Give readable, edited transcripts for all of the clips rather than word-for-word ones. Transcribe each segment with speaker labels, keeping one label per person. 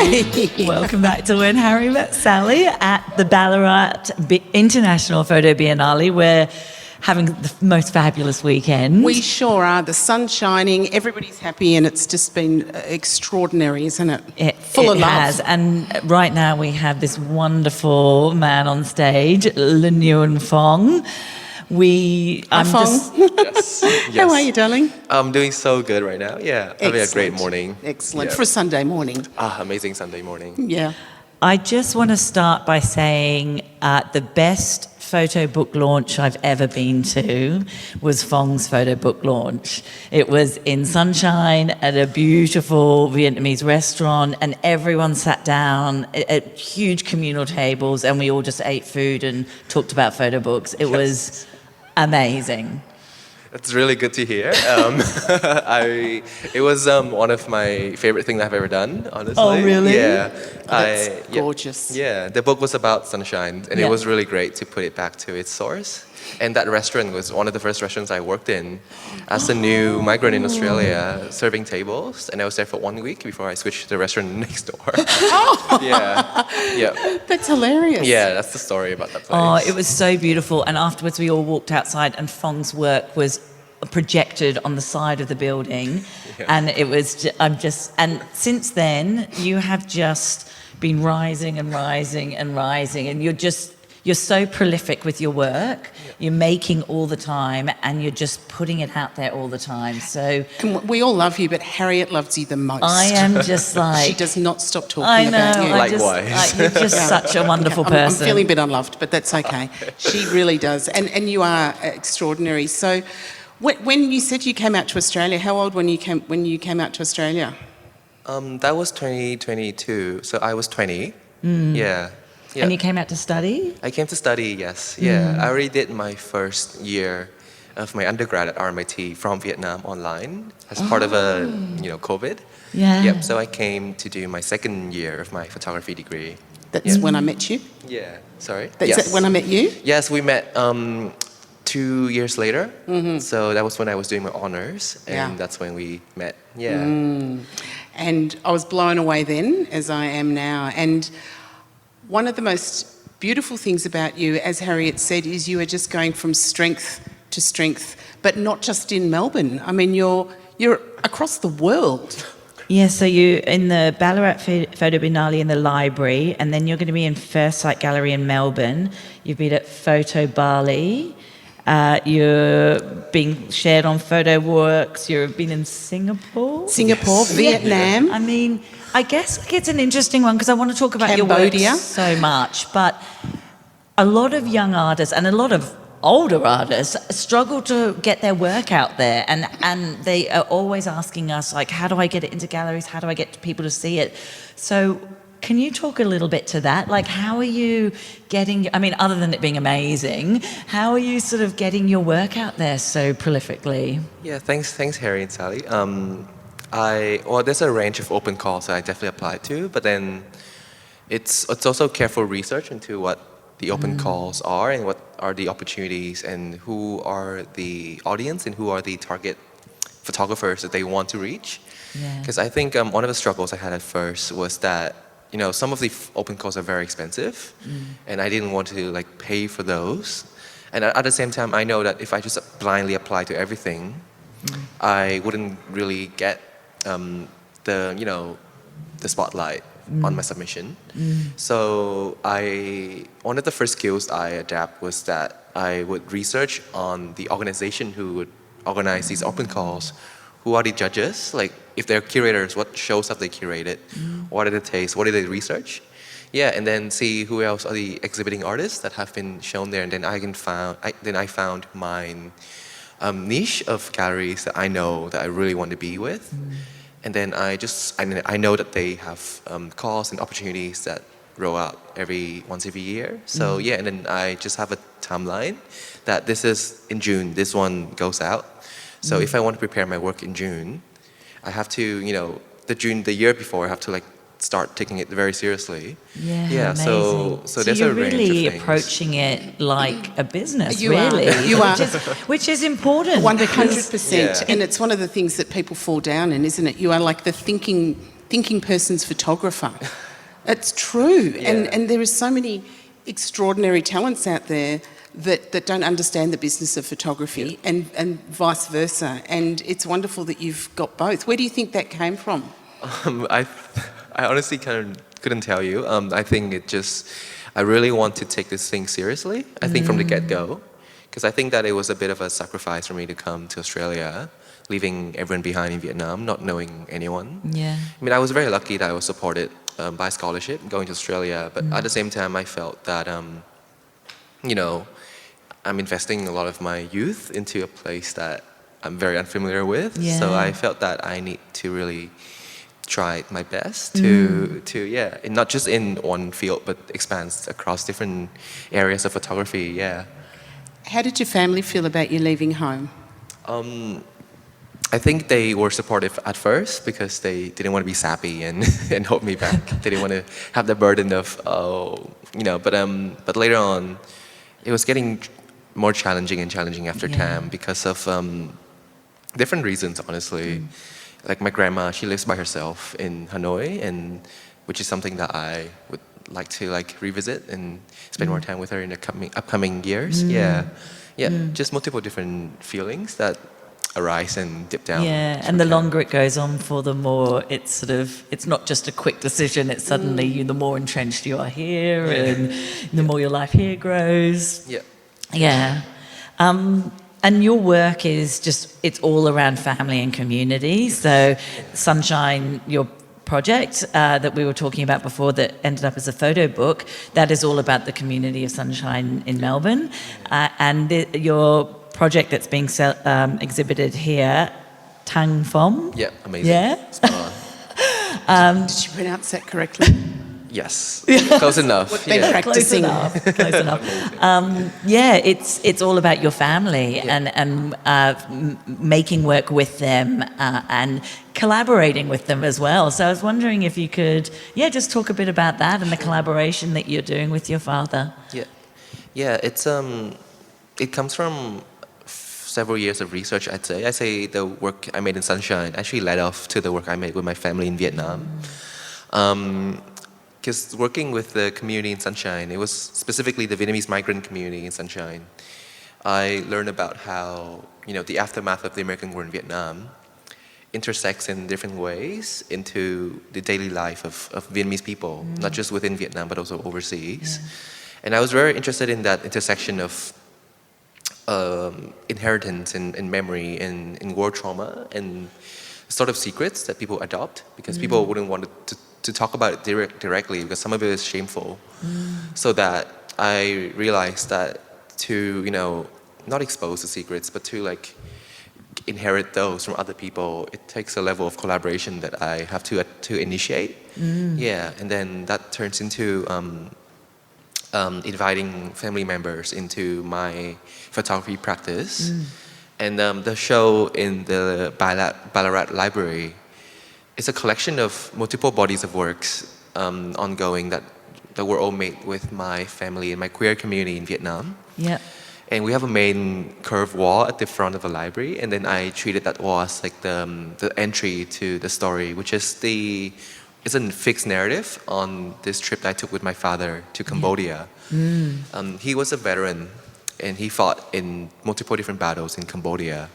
Speaker 1: Welcome back to When Harry Met Sally at the Ballarat International Foto Biennale. We're having the most fabulous weekend.
Speaker 2: We sure are. The sun's shining, everybody's happy, and it's just been extraordinary, isn't it? Full of love.
Speaker 1: It has. And right now we have this wonderful man on stage, Lê Nguyên Phương.
Speaker 2: Hi, Phuong.
Speaker 3: Yes.
Speaker 2: How are you, darling?
Speaker 3: I'm doing so good right now. Yeah, having a great morning.
Speaker 2: Excellent.
Speaker 3: Yeah.
Speaker 2: For a Sunday morning.
Speaker 3: Amazing Sunday morning.
Speaker 2: Yeah.
Speaker 1: I just want to start by saying the best photo book launch I've ever been to was Phuong's photo book launch. It was in sunshine at a beautiful Vietnamese restaurant, and everyone sat down at huge communal tables and we all just ate food and talked about photo books. It was amazing.
Speaker 3: It's really good to hear. It was one of my favorite things I've ever done, honestly.
Speaker 1: Oh, really?
Speaker 3: Yeah.
Speaker 2: That's gorgeous.
Speaker 3: Yeah, the book was about sunshine, and it was really great to put it back to its source. And that restaurant was one of the first restaurants I worked in as a new migrant in Australia, serving tables. And I was there for 1 week before I switched to the restaurant next door.
Speaker 2: Oh!
Speaker 3: Yeah.
Speaker 2: That's hilarious.
Speaker 3: Yeah, that's the story about that place.
Speaker 1: Oh, it was so beautiful. And afterwards we all walked outside and Phuong's work was projected on the side of the building.
Speaker 3: Yeah.
Speaker 1: And it was, and since then you have just been rising and rising and rising, and you're so prolific with your work. You're making all the time and you're just putting it out there all the time. So
Speaker 2: And we all love you, but Harriet loves you the most.
Speaker 1: I am just like...
Speaker 2: She does not stop talking about you.
Speaker 3: Likewise.
Speaker 1: You're just such a wonderful
Speaker 2: I'm
Speaker 1: person.
Speaker 2: feeling a bit unloved, but that's okay. She really does. And you are extraordinary. So when you said you came out to Australia, how old when you came out to Australia?
Speaker 3: That was 2022, so I was 20. Yeah.
Speaker 1: And you came out to study?
Speaker 3: I came to study, yes. Yeah, I already did my first year of my undergrad at RMIT from Vietnam online as part of a, COVID.
Speaker 1: Yeah.
Speaker 3: Yep. So I came to do my second year of my photography degree.
Speaker 2: That's when I met you?
Speaker 3: Yeah. Sorry.
Speaker 2: That's when I met you?
Speaker 3: Yes, we met 2 years later. So that was when I was doing my honors, and that's when we met. Yeah.
Speaker 2: And I was blown away then, as I am now. And one of the most beautiful things about you, as Harriet said, is you are just going from strength to strength, but not just in Melbourne. I mean, you're across the world.
Speaker 1: Yeah, so you're in the Ballarat Foto Biennale in the library, and then you're going to be in First Sight Gallery in Melbourne. You've been at Photo Bali. You're being shared on Photo Works. You've been in Singapore. Vietnam. I mean, I guess it's an interesting one because I want to talk about
Speaker 2: Cambodia.
Speaker 1: your work so much, but a lot of young artists and a lot of older artists struggle to get their work out there, and they are always asking us, like, how do I get it into galleries? How do I get people to see it? So can you talk a little bit to that? Like, how are you getting, I mean, other than it being amazing, how are you sort of getting your work out there so prolifically?
Speaker 3: Yeah, thanks Harry and Sally. There's a range of open calls that I definitely applied to, but then it's also careful research into what the open calls are and what are the opportunities and who are the audience and who are the target photographers that they want to reach. Because I think one of the struggles I had at first was that some of the open calls are very expensive, and I didn't want to pay for those. And at the same time, I know that if I just blindly apply to everything, I wouldn't really get the spotlight on my submission. So one of the first skills I adapt was that I would research on the organization who would organize these open calls. Who are the judges? Like, if they're curators, what shows have they curated? What are the tastes? What did they research? Yeah, and then see who else are the exhibiting artists that have been shown there. And then I found my niche of galleries that I know that I really want to be with. And then I know that they have calls and opportunities that roll out once every year. So and then I just have a timeline that this is in June, this one goes out. So if I want to prepare my work in June, I have to, the year before, I have to start taking it very seriously.
Speaker 1: Yeah,
Speaker 3: amazing. So there's a range of things.
Speaker 1: You're really approaching it like a business,
Speaker 2: You are.
Speaker 1: which is important.
Speaker 2: 100%. And it's one of the things that people fall down in, isn't it? You are like the thinking thinking person's photographer. It's true. And there are so many extraordinary talents out there that don't understand the business of photography and vice versa. And it's wonderful that you've got both. Where do you think that came from?
Speaker 3: I honestly couldn't tell you. I think I really want to take this thing seriously. I think from the get-go, because I think that it was a bit of a sacrifice for me to come to Australia, leaving everyone behind in Vietnam, not knowing anyone.
Speaker 1: Yeah.
Speaker 3: I mean, I was very lucky that I was supported by scholarship going to Australia, but at the same time, I felt that, I'm investing a lot of my youth into a place that I'm very unfamiliar with.
Speaker 1: Yeah.
Speaker 3: So I felt that I need to really try my best to and not just in one field, but expands across different areas of photography. Yeah.
Speaker 2: How did your family feel about you leaving home?
Speaker 3: I think they were supportive at first because they didn't want to be sappy and hold me back. They didn't want to have the burden of but later on, it was getting more challenging after TAM because of different reasons, honestly. Like my grandma, she lives by herself in Hanoi, and which is something that I would like to revisit and spend more time with her in the upcoming years. Just multiple different feelings that arise and dip down.
Speaker 1: Yeah, and the longer it goes on for, the more it's not just a quick decision, it's suddenly the more entrenched you are here and the more your life here grows.
Speaker 3: Yeah.
Speaker 1: Yeah. And your work it's all around family and community. So Sunshine, your project that we were talking about before that ended up as a photo book, that is all about the community of Sunshine in Melbourne. And your project that's being exhibited here, Thành Phẩm.
Speaker 3: Yeah, amazing.
Speaker 1: Yeah?
Speaker 3: Spot on.
Speaker 2: Did you pronounce that correctly?
Speaker 3: Yes. Close enough.
Speaker 2: Been practicing.
Speaker 1: Close enough. It's all about your family and making work with them and collaborating with them as well. So I was wondering if you could, just talk a bit about that and the collaboration that you're doing with your father.
Speaker 3: Yeah. It comes from several years of research, I'd say. I say the work I made in Sunshine actually led off to the work I made with my family in Vietnam. Because working with the community in Sunshine, it was specifically the Vietnamese migrant community in Sunshine. I learned about how, the aftermath of the American War in Vietnam intersects in different ways into the daily life of Vietnamese people, not just within Vietnam, but also overseas. Yeah. And I was very interested in that intersection of inheritance and memory and war trauma and sort of secrets that people adopt because people wouldn't want to talk about it directly because some of it is shameful. So that I realized that to, not expose the secrets, but to inherit those from other people, it takes a level of collaboration that I have to initiate. And then that turns into inviting family members into my photography practice. And the show in the Ballarat Library, it's a collection of multiple bodies of works ongoing that were all made with my family and my queer community in Vietnam.
Speaker 1: Yeah.
Speaker 3: And we have a main curved wall at the front of the library, and then I treated that wall as the entry to the story, which is it's a fixed narrative on this trip that I took with my father to Cambodia. He was a veteran, and he fought in multiple different battles in Cambodia.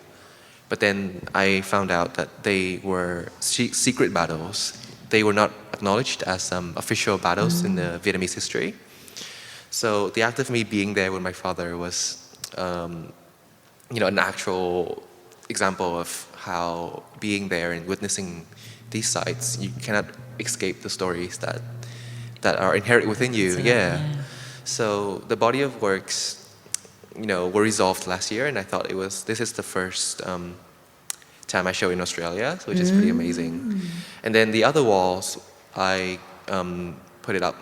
Speaker 3: But then I found out that they were secret battles. They were not acknowledged as official battles in the Vietnamese history. So the act of me being there with my father was, an actual example of how being there and witnessing these sites, you cannot escape the stories that are inherent within you. So the body of works, were resolved last year, and I thought this is the first time I show in Australia, which is pretty amazing. And then the other walls, I put it up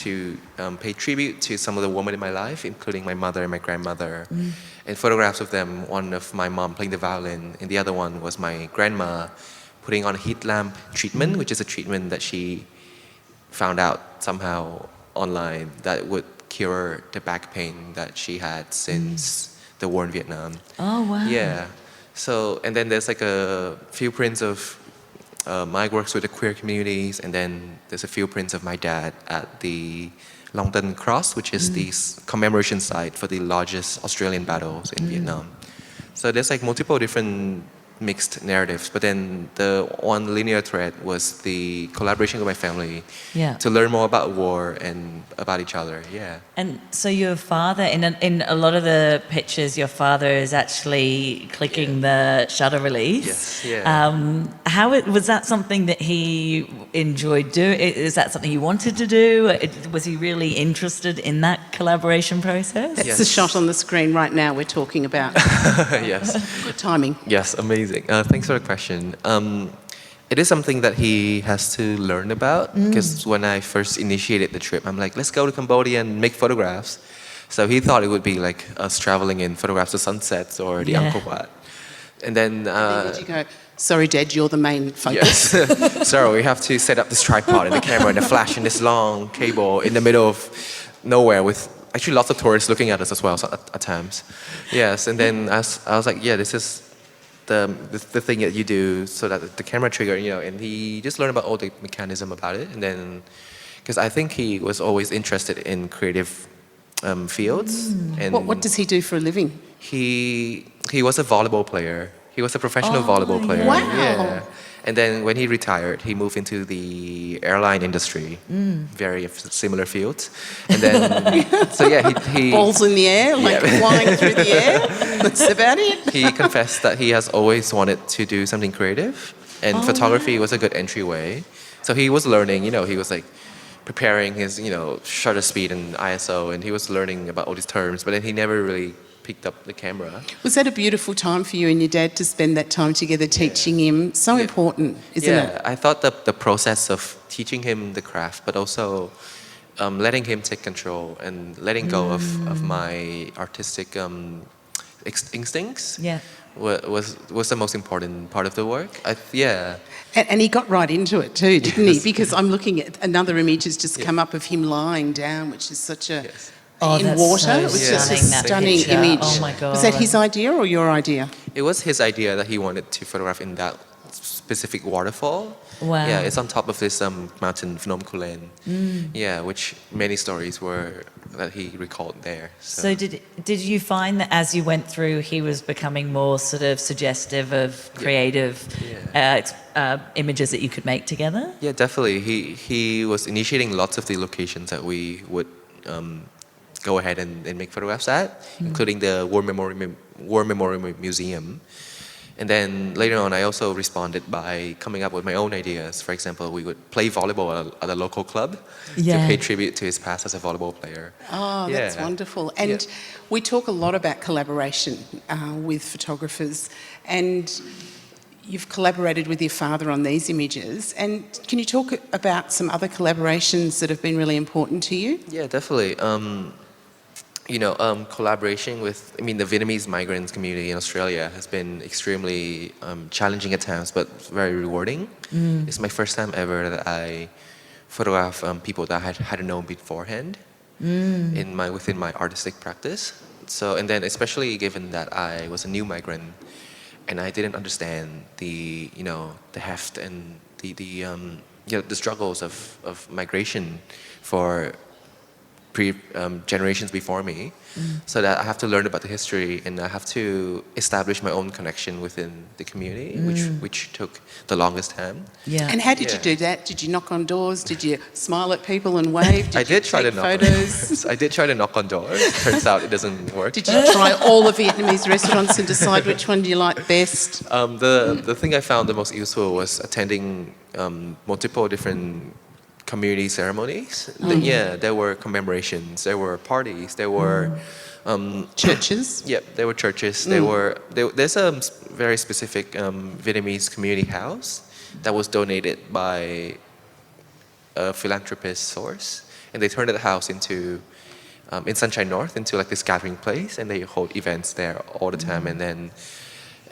Speaker 3: to pay tribute to some of the women in my life, including my mother and my grandmother, and photographs of them. One of my mom playing the violin, and the other one was my grandma putting on a heat lamp treatment, which is a treatment that she found out somehow online that would cure the back pain that she had since the war in Vietnam.
Speaker 1: Oh, wow.
Speaker 3: Yeah. So, and then there's a few prints of my works with the queer communities, and then there's a few prints of my dad at the Longton Cross, which is the commemoration site for the largest Australian battles in Vietnam. So there's like multiple different mixed narratives, but then the one linear thread was the collaboration with my family to learn more about war and about each other. Yeah.
Speaker 1: And so your father, in a lot of the pictures, your father is actually clicking the shutter release.
Speaker 3: Yes. Yeah.
Speaker 1: Was that something that he enjoyed doing? Is that something he wanted to do? Was he really interested in that collaboration process?
Speaker 2: That's the shot on the screen right now we're talking about.
Speaker 3: Yes.
Speaker 2: Good timing.
Speaker 3: Yes, amazing. Thanks for the question. It is something that he has to learn about, because when I first initiated the trip, I'm like, let's go to Cambodia and make photographs. So he thought it would be like us traveling in photographs of sunsets or the Angkor Wat. And then...
Speaker 2: Did you go, sorry, Dad, you're the main focus?
Speaker 3: Yes. So we have to set up this tripod and the camera and the flash and this long cable in the middle of nowhere with actually lots of tourists looking at us as well at times. Yes, and then I was like, yeah, this is the thing that you do so that the camera trigger, and he just learned about all the mechanism about it. And then, because I think he was always interested in creative fields. And
Speaker 2: What does he do for a living?
Speaker 3: He was a volleyball player. He was a professional volleyball player.
Speaker 2: Wow.
Speaker 3: Yeah. And then when he retired, he moved into the airline industry, very similar fields. And then, so yeah, he
Speaker 2: Balls in the air, flying through the air. That's about it.
Speaker 3: he confessed that he has always wanted to do something creative, and photography was a good entryway. So he was learning, he was like preparing his, shutter speed and ISO, and he was learning about all these terms, but then he never really picked up the camera.
Speaker 2: Was that a beautiful time for you and your dad to spend that time together teaching him? So important, isn't it?
Speaker 3: Yeah, I thought that the process of teaching him the craft, but also letting him take control and letting go of my artistic instincts was the most important part of the work.
Speaker 2: And he got right into it too, didn't he? Because I'm looking at another image has just come up of him lying down, which is such a... in water.
Speaker 1: So
Speaker 2: it was just a stunning
Speaker 1: picture.
Speaker 2: image.
Speaker 1: Oh my God.
Speaker 2: Was that his idea or your idea?
Speaker 3: It was his idea that he wanted to photograph in that specific waterfall.
Speaker 1: Wow.
Speaker 3: Yeah, it's on top of this mountain, Phnom Kulen. Yeah, which many stories were that he recalled there.
Speaker 1: So did you find that as you went through, he was becoming more sort of suggestive of creative images that you could make together?
Speaker 3: Yeah, definitely. He was initiating lots of the locations that we would go ahead and make photographs at, including the War Memorial Museum. And then later on, I also responded by coming up with my own ideas. For example, we would play volleyball at a local club to pay tribute to his past as a volleyball player.
Speaker 2: Oh, that's wonderful. And we talk a lot about collaboration with photographers, and you've collaborated with your father on these images. And can you talk about some other collaborations that have been really important to you?
Speaker 3: Yeah, definitely. Collaboration with, the Vietnamese migrant community in Australia has been extremely challenging at times, but very rewarding. It's my first time ever that I photograph people that I hadn't known beforehand within my artistic practice. So, and then especially given that I was a new migrant and I didn't understand the heft and the struggles of migration for generations before me, so that I have to learn about the history and I have to establish my own connection within the community, which took the longest time.
Speaker 2: Yeah. And how did you do that? Did you knock on doors? Did you smile at people and wave?
Speaker 3: I did try to knock
Speaker 2: photos?
Speaker 3: I did try to knock on doors. Turns out it doesn't work.
Speaker 2: Did you try all the Vietnamese restaurants and decide which one you like best?
Speaker 3: The thing I found the most useful was attending multiple different community ceremonies. There were commemorations, there were parties, there were
Speaker 2: churches.
Speaker 3: Yeah, there were churches. There's a very specific Vietnamese community house that was donated by a philanthropist source, and they turned the house into in Sunshine North into like this gathering place, and they hold events there all the time. And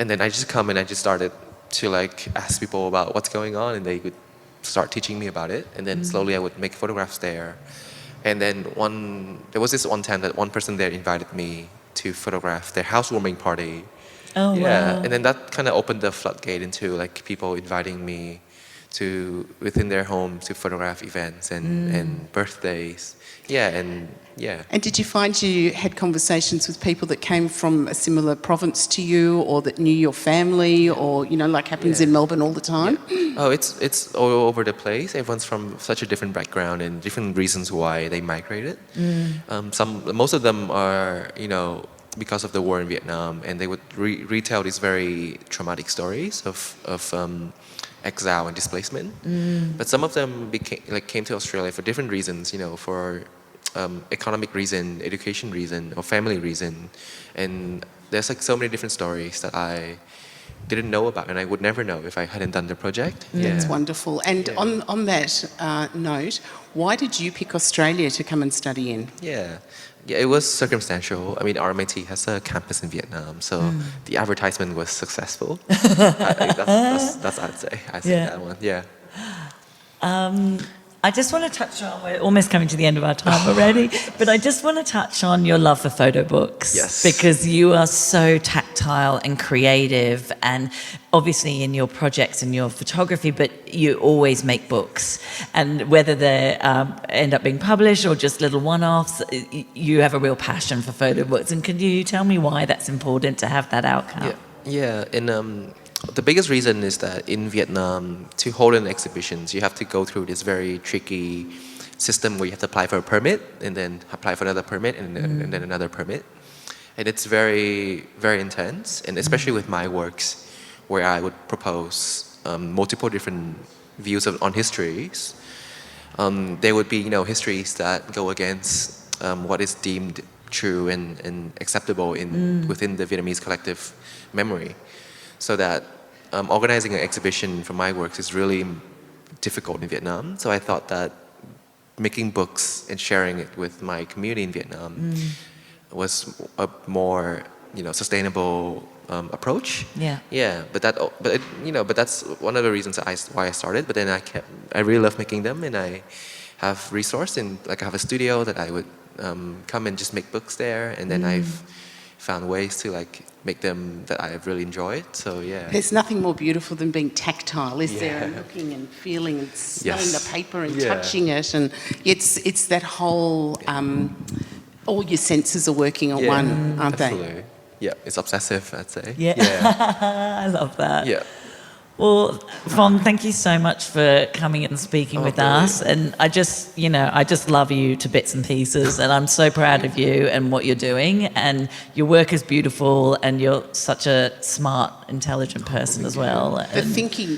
Speaker 3: then I just come and I just started to like ask people about what's going on, and they would start teaching me about it, and then slowly I would make photographs there. And then there was this one time that one person there invited me to photograph their housewarming party.
Speaker 1: Oh,
Speaker 3: yeah,
Speaker 1: wow.
Speaker 3: and then that kind of opened the floodgate into like people inviting me within their home to photograph events and birthdays.
Speaker 2: And did you find you had conversations with people that came from a similar province to you, or that knew your family, or like happens in Melbourne all the time?
Speaker 3: Oh, it's all over the place. Everyone's from such a different background and different reasons why they migrated. Most of them are, because of the war in Vietnam, and they would retell these very traumatic stories of exile and displacement. But some of them came to Australia for different reasons, for economic reason, education reason, or family reason. And there's so many different stories that I didn't know about, and I would never know if I hadn't done the project.
Speaker 2: That's wonderful. And on that note, why did you pick Australia to come and study in?
Speaker 3: Yeah, it was circumstantial. I mean, RMIT has a campus in Vietnam, so the advertisement was successful. I think that's I'd say. I say that one. Yeah.
Speaker 1: I just want to touch on, we're almost coming to the end of our time already, but I just want to touch on your love for photo books.
Speaker 3: Yes.
Speaker 1: Because you are so tactile and creative, and obviously in your projects and your photography, but you always make books. And whether they end up being published or just little one-offs, you have a real passion for photo books. And can you tell me why that's important to have that outcome?
Speaker 3: Yeah. And the biggest reason is that in Vietnam, to hold an exhibitions, you have to go through this very tricky system where you have to apply for a permit and then apply for another permit and then another permit. And it's very, very intense. And especially with my works, where I would propose multiple different views on histories, there would be, histories that go against what is deemed true and acceptable within the Vietnamese collective memory. So that organizing an exhibition for my works is really difficult in Vietnam. So I thought that making books and sharing it with my community in Vietnam was a more, sustainable approach. But that's one of the reasons why I started. But then I really love making them, and I have resource, and I have a studio that I would come and just make books there, and then I've found ways to make them that I've really enjoyed. So
Speaker 2: there's nothing more beautiful than being tactile, is there? And looking and feeling and smelling the paper and touching it, and it's that whole all your senses are working on one, aren't
Speaker 3: absolutely. Yeah, it's obsessive, I'd say.
Speaker 1: I love that.
Speaker 3: Yeah.
Speaker 1: Well, Phuong, thank you so much for coming and speaking with us. And I just love you to bits and pieces. And I'm so proud of you and what you're doing. And your work is beautiful. And you're such a smart, intelligent person as well.
Speaker 2: The thinking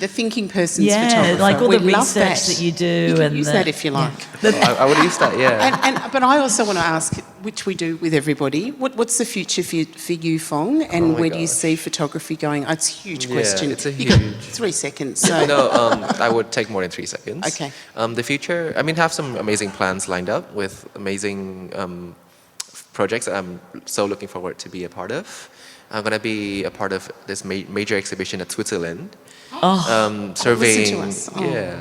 Speaker 2: person's photographer.
Speaker 1: like all
Speaker 2: we
Speaker 1: the research that you do.
Speaker 2: You can use that if you like.
Speaker 3: I would use that,
Speaker 2: But I also want to ask, which we do with everybody, what's the future for you, Phuong? And where do you see photography going? Oh, it's a huge question.
Speaker 3: It's a huge...
Speaker 2: 3 seconds. So.
Speaker 3: No, I would take more than 3 seconds.
Speaker 2: Okay.
Speaker 3: The future, have some amazing plans lined up with amazing projects that I'm so looking forward to be a part of. I'm going to be a part of this major exhibition at Switzerland.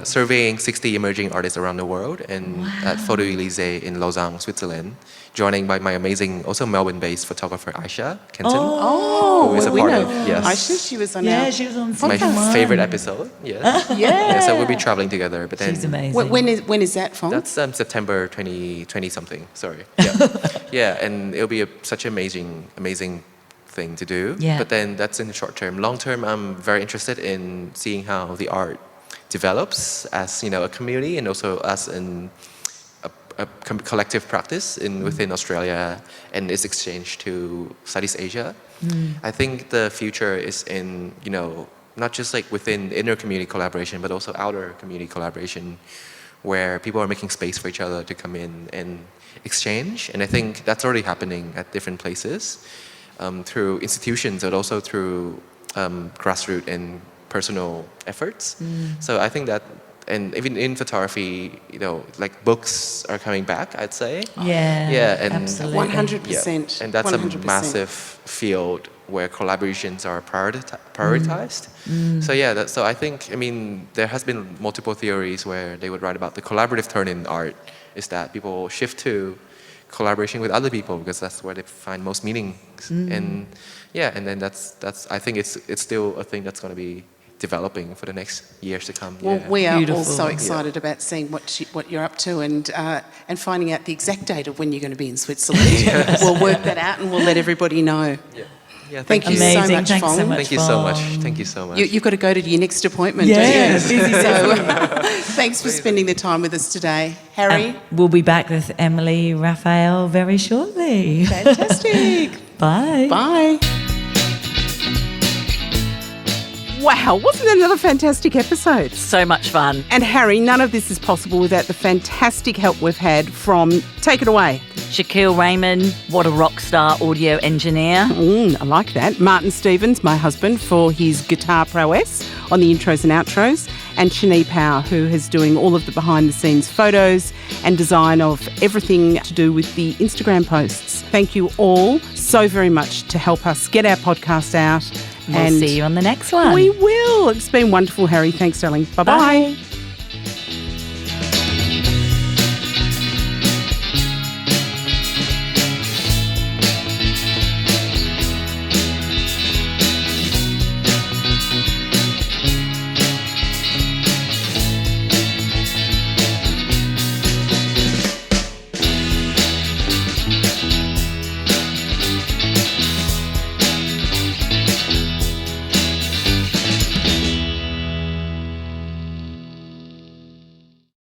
Speaker 3: Surveying 60 emerging artists around the world, and at Photo Elysee in Lausanne, Switzerland, joining by my amazing, also Melbourne-based photographer Aisha Kenton, who is a part of
Speaker 2: Aisha, she was on
Speaker 3: my favorite episode. So we'll be traveling together. But then
Speaker 1: she's amazing.
Speaker 2: When is that, Phuong?
Speaker 3: That's September 2020 something. Sorry. And it'll be such an amazing thing to do. But then that's in the short term. Long term, I'm very interested in seeing how the art develops as a community, and also as a collective practice within Australia and its exchange to Southeast Asia. I think the future is in not just within inner community collaboration, but also outer community collaboration, where people are making space for each other to come in and exchange. And I think that's already happening at different places. Through institutions, but also through grassroots and personal efforts. So I think that, and even in photography, books are coming back, I'd say.
Speaker 1: And absolutely.
Speaker 2: 100%.
Speaker 3: And that's 100%. A massive field where collaborations are prioritized. So I think, there has been multiple theories where they would write about the collaborative turn in art, is that people shift to collaboration with other people because that's where they find most meaning. And then that's I think it's still a thing that's going to be developing for the next years to come.
Speaker 2: Well,
Speaker 3: yeah.
Speaker 2: we are
Speaker 1: Beautiful.
Speaker 2: all so excited about seeing what you're up to and finding out the exact date of when you're going to be in Switzerland. We'll work that out and we'll let everybody know.
Speaker 3: Yeah,
Speaker 2: Thank you
Speaker 1: Amazing.
Speaker 2: so much,
Speaker 1: Thanks so
Speaker 2: Phuong.
Speaker 1: much.
Speaker 3: Thank you so much.
Speaker 1: Phuong.
Speaker 3: Thank you so much.
Speaker 2: You've got to go to your next appointment,
Speaker 1: Yes,
Speaker 2: don't you?
Speaker 1: busy,
Speaker 2: So, thanks for spending the time with us today. Harry?
Speaker 1: We'll be back with Emily Raphael very shortly.
Speaker 2: Fantastic.
Speaker 1: Bye.
Speaker 2: Bye. Wow, wasn't that another fantastic episode?
Speaker 1: So much fun.
Speaker 2: And Harry, none of this is possible without the fantastic help we've had from, take it away.
Speaker 1: Shaquille Raymond, what a rock star audio engineer.
Speaker 2: I like that. Martin Stevens, my husband, for his guitar prowess on the intros and outros. And Shani Power, who is doing all of the behind-the-scenes photos and design of everything to do with the Instagram posts. Thank you all so very much to help us get our podcast out.
Speaker 1: We'll see you on the next one.
Speaker 2: We will. It's been wonderful, Harry. Thanks, darling. Bye-bye.
Speaker 1: Bye.